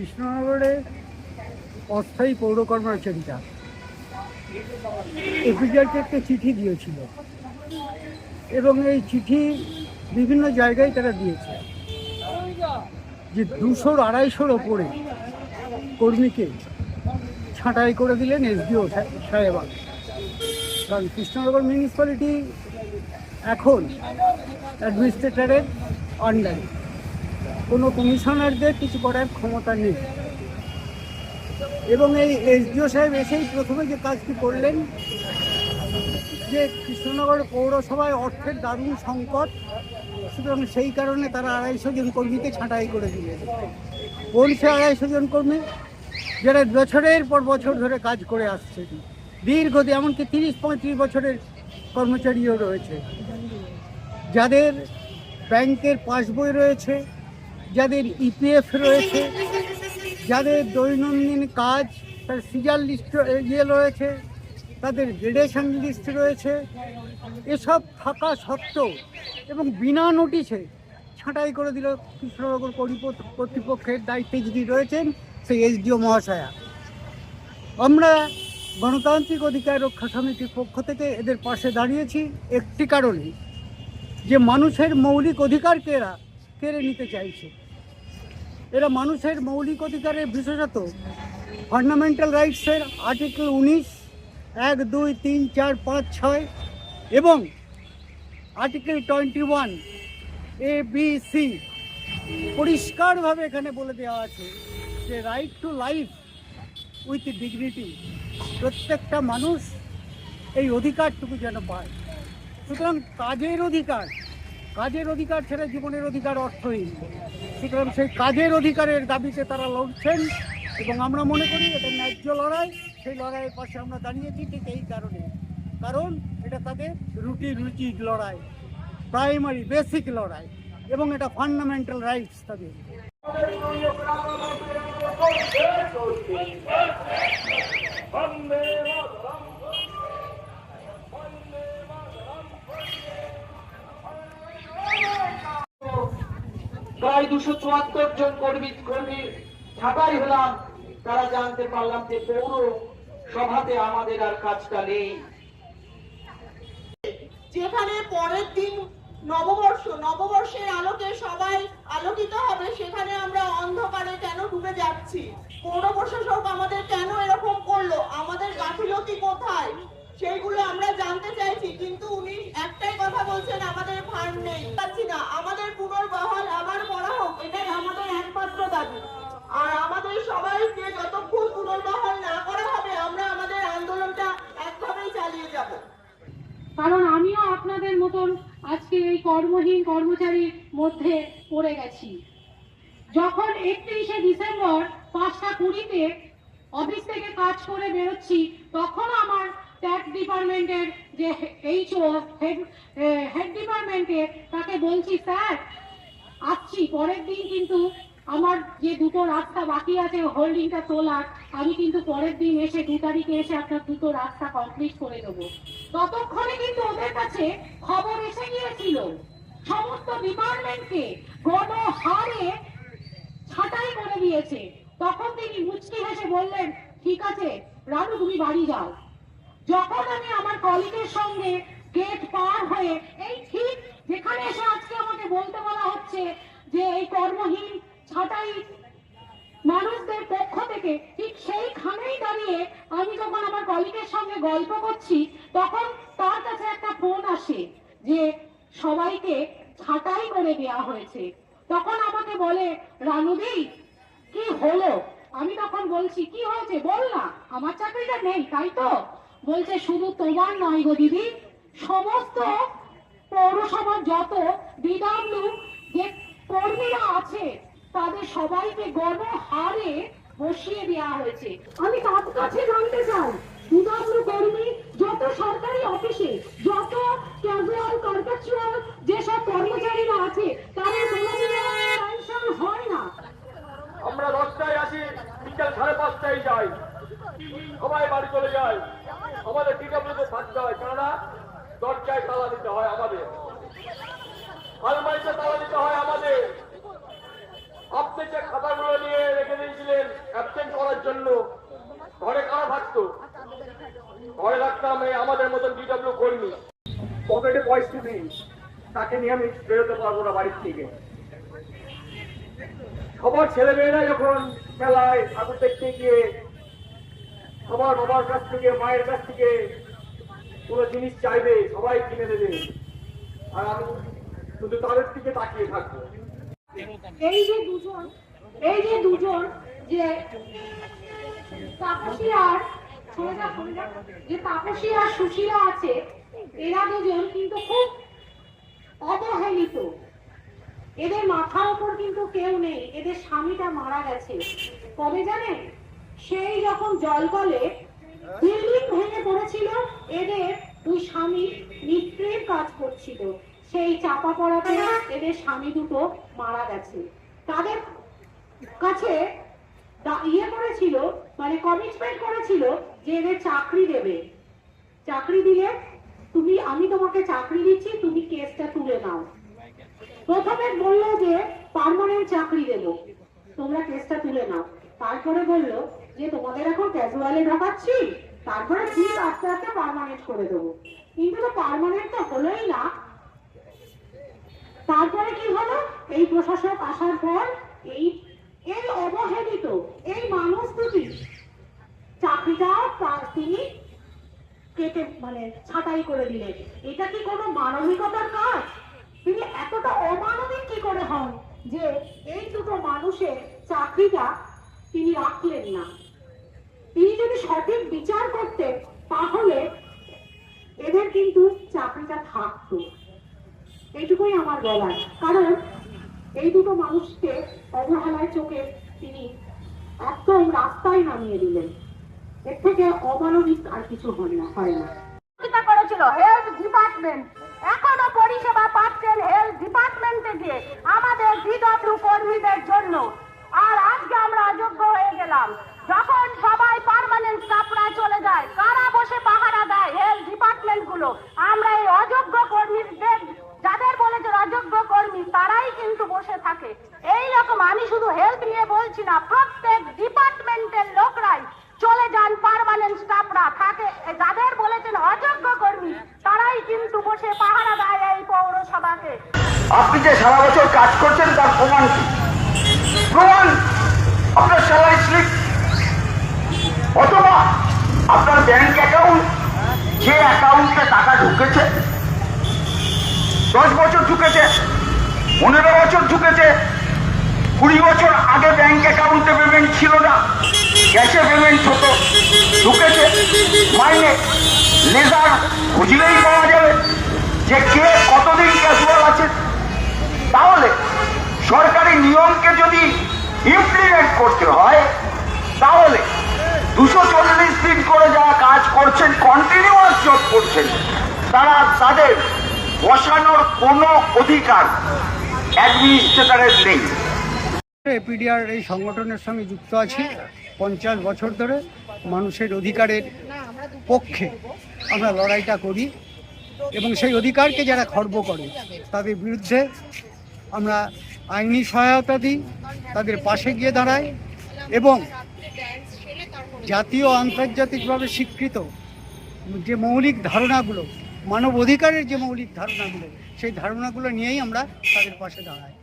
কৃষ্ণনগরে অস্থায়ী পৌর কর্মচারীরা এপিজারকে একটা চিঠি দিয়েছিল এবং এই চিঠি বিভিন্ন জায়গায় তারা দিয়েছে যে 200-250 ওপরে কর্মীকে ছাঁটাই করে দিলেন এসডিও সাহেবা। কারণ কৃষ্ণনগর মিউনিসিপ্যালিটি এখন অ্যাডমিনিস্ট্রেটরের আন্ডারে, কোনো কমিশনারদের কিছু করার ক্ষমতা নেই। এবং এই এসডিও সাহেব এসেই প্রথমে যে কাজটি করলেন যে কৃষ্ণনগর পৌরসভায় অর্থের দারুণ সংকট, সুতরাং সেই কারণে তারা 250 জন কর্মীকে ছাঁটাই করে দিলেন। কোন সে 250 জন কর্মী যারা বছরের পর বছর ধরে কাজ করে আসছে, দীর্ঘদিন, এমনকি 30-35 বছরের কর্মচারীও রয়েছে, যাদের ব্যাংকের পাসবই রয়েছে, যাদের ইপিএফ রয়েছে, যাদের দৈনন্দিন কাজ তার সিজার লিস্ট রয়েছে, তাদের গ্রেডেশন লিস্ট রয়েছে, এসব থাকা সত্ত্বেও এবং বিনা নোটিশে ছাঁটাই করে দিল কৃষ্ণনগর কর্তৃপক্ষের দায়িত্বে যিনি রয়েছেন সেই এসডিও মহাশয়া। আমরা গণতান্ত্রিক অধিকার রক্ষা সমিতির পক্ষ থেকে এদের পাশে দাঁড়িয়েছি একটি কারণে, যে মানুষের মৌলিক অধিকারকে এরা কেড়ে নিতে চাইছে। এরা মানুষের মৌলিক অধিকারের, বিশেষত ফান্ডামেন্টাল রাইটসের আর্টিকেল 19, 1, 2, 3, 4, 5, 6 এবং আর্টিকেল 21 ABC পরিষ্কারভাবে এখানে বলে দেওয়া আছে যে right to life with dignity, প্রত্যেকটা মানুষ এই অধিকারটুকু যেন পায়। সুতরাং কাজের অধিকার ছেড়ে জীবনের অধিকার অর্থহীন। সুতরাং সেই কাজের অধিকারের দাবিতে তারা লড়ছেন এবং আমরা মনে করি এটা ন্যায্য লড়াই। সেই লড়াইয়ের পাশে আমরা দাঁড়িয়েছি ঠিক এই কারণে, কারণ এটা তাদের রুটি লড়াই, প্রাইমারি বেসিক লড়াই এবং এটা ফান্ডামেন্টাল রাইটস তাদের। প্রায় 274 জন কর্মী ছাঁটাই হলাম, তারা জানতে পারলাম যে পৌর সভাতে আমাদের আর কাজটা নেই। যেখানে পরের দিন নববর্ষের আলোকে সবাই আলোকিত হবে, সেখানে আমরা অন্ধকারে কেন ডুবে যাচ্ছি? পৌর প্রশাসক আমাদের কেন এরকম করলো? আমাদের গাফিলতি কোথায় সেইগুলো আমরা জানতে চাইছি, কিন্তু উনি একটাই কথা বলছেন, আমাদের ফান্ড নেই। পাচ্ছি না, আমাদের পুনর্বহাল আবার করা হোক, এটাই আমাদের একমাত্র দাবি। আর আমাদের সবাইকে যতক্ষণ পুনর্বহাল না করা হবে, আমরা আমাদের আন্দোলনটা একভাবেই চালিয়ে যাব। কারণ আমিও আপনাদের মতন আজকে এই কর্মহীন কর্মচারীর মধ্যে পড়ে গেছি। যখন 31শে ডিসেম্বর 5:20-তে অফিস থেকে কাজ করে বেরোচ্ছি, তখন আমার ট্যাক্স ডিপার্টমেন্টের যে এইচও হেড ডিপার্টমেন্টের, তাকে বলছি, স্যার আসছি পরের দিন, কিন্তু আমার যে 2টো রাস্তা বাকি আছে হোল্ডিংটা তোলার, আমি কিন্তু পরের দিন এসে 2 তারিখে এসে আপনার 2টো রাস্তা কমপ্লিট করে দেবো। ততক্ষণে কিন্তু ওদের কাছে খবর এসে গিয়েছিল সমস্ত ডিপার্টমেন্টকে গণহারে ছাঁটাই করে দিয়েছে। তখন তিনি মুচকি হেসে বললেন, ঠিক আছে রানু, তুমি বাড়ি যাও। যখন আমি আমার কলিগের সঙ্গে গেট পার হয়ে এই ঠিক যেখানে এসে আজকে আমাকে বলতে বলা হচ্ছে যে এই কর্মহীন ছাঁটাই মানুষদের পক্ষ থেকে, ঠিক সেইখানেই দাঁড়িয়ে আমি যখন আমার কলিগের সঙ্গে গল্প করছি, তখন তার কাছে একটা ফোন আসে যে সবাইকে ছাঁটাই করে দেওয়া হয়েছে। তখন আমাকে বলে, রানুদি কি হলো? আমি তখন বলছি, কি হয়েছে বল না, আমার চাকরিটা নেই তাই তো? বলছে, শুধু তোমার নয় গো দিদি, সমস্ত পৌরসভার যত ডিডব্লিউ যে কর্মীরা আছে তাদের সবাইকে গণহারে বসিয়ে দেওয়া হয়েছে। আমি তার কাছে জানতে চাই, ডিডব্লিউ কর্মী যত সরকারি অফিসে যত ক্যাজুয়াল কন্ট্রাকচুয়াল যেসব কর্মচারীরা আছে, তাদের কোনোদিনও পেনশন হয় না। আমরা 10টায় আসি, বিকাল 5:30টায় যাই, সবাই বাড়ি চলে যায়। আমাদের ডিডব্লিউতে থাকতে হয়, কেননা দরজায় তালা দিতে হয়, আমাদের আলমারিতে তালা দিতে হয় আমাদের। আপনি যে খাতাগুলো নিয়ে রেখে দিয়েছিলেন নেই, তাকে নিয়ে আমি বেরোতে পারবো না বাড়ির থেকে। সবার ছেলে মেয়েরা যখন মেলায় ঠাকুর দেখতে গিয়ে সবার বাবার কাছ থেকে মায়ের কাছ থেকে কোনো জিনিস চাইবে, সবাই কিনে দেবে, আর আমি শুধু তাদের দিকে তাকিয়ে থাকবো। এই যে দুজন যে তাপসী আর সুশীলা আছে, এরা দুজন কিন্তু খুব অবহেলিত। এদের মাথার উপর কিন্তু কেউ নেই, এদের স্বামীটা মারা গেছে কবে জানেন? সেই যখন জলকলে বিল্ডিং ভেঙে পড়েছিল, এদের দুই স্বামী মিস্ত্রির কাজ করছিল, সেই চাপা পড়াতে এদের স্বামী দুটো মারা গেছে। তাদের কাছে করেছিল, মানে কমিটমেন্ট করেছিল যে এদের চাকরি দেবে, চাকরি দিলে আমি তোমাকে চাকরি দিচ্ছি, তুমি কেসটা তুলে নাও। প্রথমে বললো যে পার্মানেন্ট চাকরি দেব, তোমরা কেসটা তুলে নাও। তারপরে বললো যে তোমাদের এখন ক্যাজুয়ালে ঢোকাচ্ছি, তারপরে ঠিক আস্তে আস্তে পার্মানেন্ট করে দেবো। কিন্তু তো পার্মানেন্ট তো হলোই না। তারপরে কি হলো, এই প্রশাসক আসার পর এই অবহেলিত এই মানুষ দুটি চাকরিটা তিনি কেটে মানে ছাঁটাই করে দিলেন। এটা কি কোনো মানবিকতার কাজ? তিনি এতটা অমানবিক কি করে হন যে এই দুটো মানুষের চাকরিটা তিনি রাখলেন না? তিনি যদি সঠিক বিচার করতেন তাহলে এদের কিন্তু চাকরিটা থাকতো। এইটুকুই আমার বলার। কারণ এই দুটো মানুষকে অবহেলায় চোখে তিনি একদম রাস্তায় নামিয়ে দিলেন। এর থেকে অমানবিক আর কিছু হয় না। করেছিল হেলথ ডিপার্টমেন্ট, এখনো পরিষেবা পাচ্ছেন হেলথ ডিপার্টমেন্টে গিয়ে আমাদের ডিডব্লিউ কর্মীদের জন্য। আর আজকে আমরা অযোগ্য হয়ে গেলাম। যখন সবাই পার্মানেন্ট স্টাফরা চলে যায়, কারা বসে পাহারা দেয়? হেলথ ডিপার্টমেন্ট গুলো। আমরা এই অযোগ্য কর্মীদের, যাদের বলেছে অযোগ্য কর্মী, তারাই কিন্তু বসে থাকে। এই রকম আমি শুধু হেলথ নিয়ে বলছি না, প্রত্যেক ডিপার্টমেন্টের লোকরাই চলে যান, পার্মানেন্ট স্টাফরা থাকে। যাদের বলেছেন অযোগ্য কর্মী, তারাই কিন্তু বসে পাহারা দেয় এই পৌরসভাকে। আপনি যে সারা বছর কাজ করছেন তার প্রমাণ কি? প্রমাণ আপনার স্যালারি স্লিপ, অথবা আপনার ব্যাংক অ্যাকাউন্ট, যে অ্যাকাউন্টে টাকা ঢুকেছে, 10 বছর ঢুকেছে, 15 বছর ঢুকেছে, 20 বছর আগে ব্যাংক অ্যাকাউন্টে পেমেন্ট ছিল না, ক্যাশে পেমেন্ট হতো, ঢুকেছে মাইনে, লেজার খুঁজলেই পাওয়া যাবে যে কে কতদিন ক্যাজুয়াল আছে। তাহলে সরকারি নিয়মকে যদি ইমপ্লিমেন্ট করতে হয়, তাহলে 240 দিন করে যারা কাজ করছেন, কন্টিনিউয়াস জব করছেন, তাদের বসানোর কোনো অধিকার অ্যাডমিনিস্ট্রেটরের নেই। এপিডিআর এই সংগঠনের সঙ্গে যুক্ত আছি 50 বছর ধরে। মানুষের অধিকারের পক্ষে আমরা লড়াইটা করি এবং সেই অধিকারকে যারা খর্ব করে তাদের বিরুদ্ধে আমরা আইনি সহায়তা দিই, তাদের পাশে গিয়ে দাঁড়াই এবং জাতীয় আন্তর্জাতিকভাবে স্বীকৃত যে মৌলিক ধারণাগুলো, মানব অধিকারের যে মৌলিক ধারণাগুলো, সেই ধারণাগুলো নিয়েই আমরা তাদের পাশে দাঁড়াই।